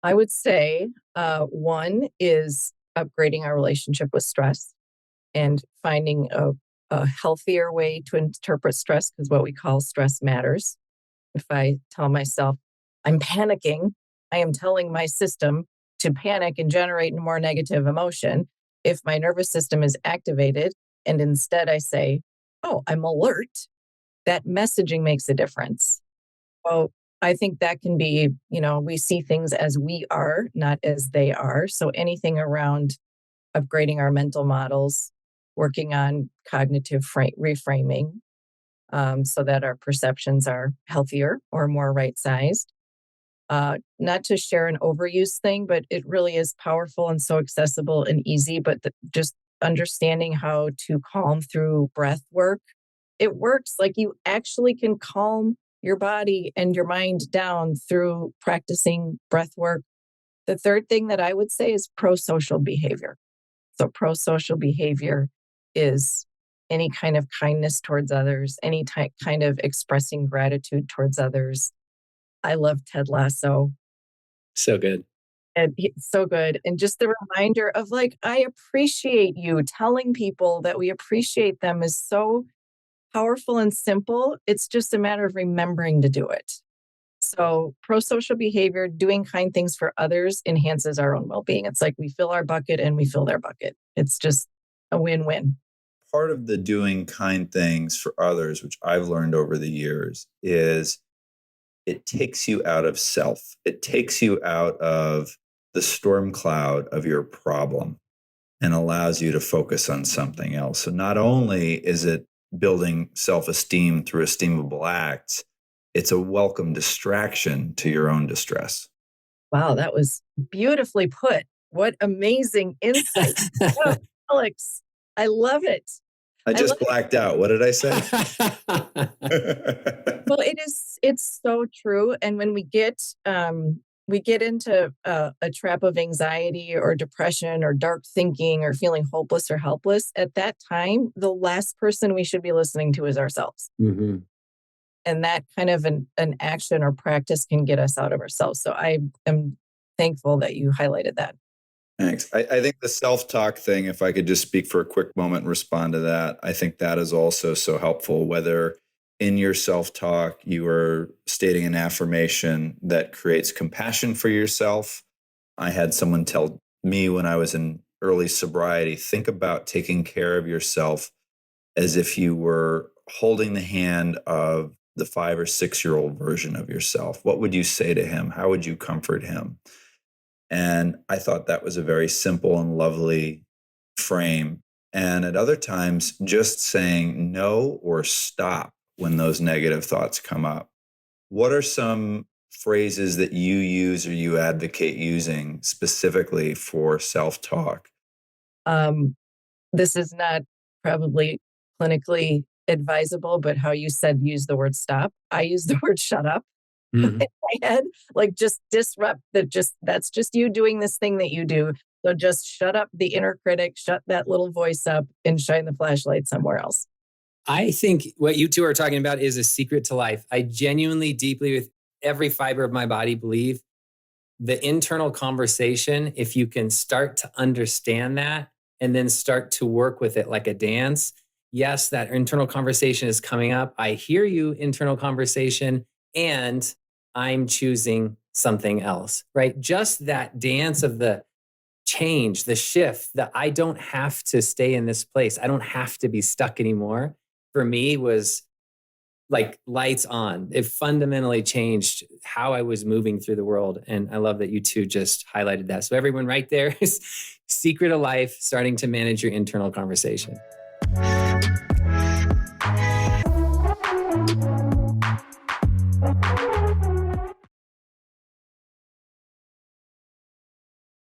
I would say one is upgrading our relationship with stress and finding a healthier way to interpret stress because what we call stress matters. If I tell myself I'm panicking, I am telling my system to panic and generate more negative emotion. If my nervous system is activated and instead I say, oh, I'm alert, that messaging makes a difference. So I think that can be, we see things as we are, not as they are. So anything around upgrading our mental models, working on cognitive reframing so that our perceptions are healthier or more right sized. Not to share an overuse thing, but it really is powerful and so accessible and easy. But just understanding how to calm through breath work, it works. Like you actually can calm your body and your mind down through practicing breath work. The third thing that I would say is pro-social behavior. So pro-social behavior is any kind of kindness towards others, any kind of expressing gratitude towards others. I love Ted Lasso. So good. And it's so good. And just the reminder of like, I appreciate you. Telling people that we appreciate them is so powerful and simple. It's just a matter of remembering to do it. So pro-social behavior, doing kind things for others enhances our own well-being. It's like we fill our bucket and we fill their bucket. It's just a win-win. Part of the doing kind things for others, which I've learned over the years, is it takes you out of self. It takes you out of the storm cloud of your problem and allows you to focus on something else. So not only is it building self-esteem through esteemable acts, it's a welcome distraction to your own distress. Wow, that was beautifully put. What amazing insight. Oh, Alex, I love it. I just blacked out. What did I say? Well, it's so true. And when we get into a trap of anxiety or depression or dark thinking or feeling hopeless or helpless, at that time, the last person we should be listening to is ourselves. Mm-hmm. And that kind of an action or practice can get us out of ourselves. So I am thankful that you highlighted that. Thanks. I think the self-talk thing, if I could just speak for a quick moment and respond to that, I think that is also so helpful, whether in your self-talk you are stating an affirmation that creates compassion for yourself. I had someone tell me when I was in early sobriety, think about taking care of yourself as if you were holding the hand of the 5 or 6-year-old version of yourself. What would you say to him? How would you comfort him? And I thought that was a very simple and lovely frame. And at other times, just saying no or stop when those negative thoughts come up. What are some phrases that you use or you advocate using specifically for self-talk? This is not probably clinically advisable, but how you said use the word stop. I use the word shut up. Mm-hmm. In my head, like just disrupt that's just you doing this thing that you do. So just shut up the inner critic, shut that little voice up and shine the flashlight somewhere else. I think what you two are talking about is a secret to life. I genuinely, deeply, with every fiber of my body, believe the internal conversation, if you can start to understand that and then start to work with it like a dance. Yes, that internal conversation is coming up. I hear you, internal conversation, and I'm choosing something else, right? Just that dance of the change, the shift, that I don't have to stay in this place. I don't have to be stuck anymore. For me was like lights on. It fundamentally changed how I was moving through the world. And I love that you two just highlighted that. So everyone right there is secret of life, starting to manage your internal conversation.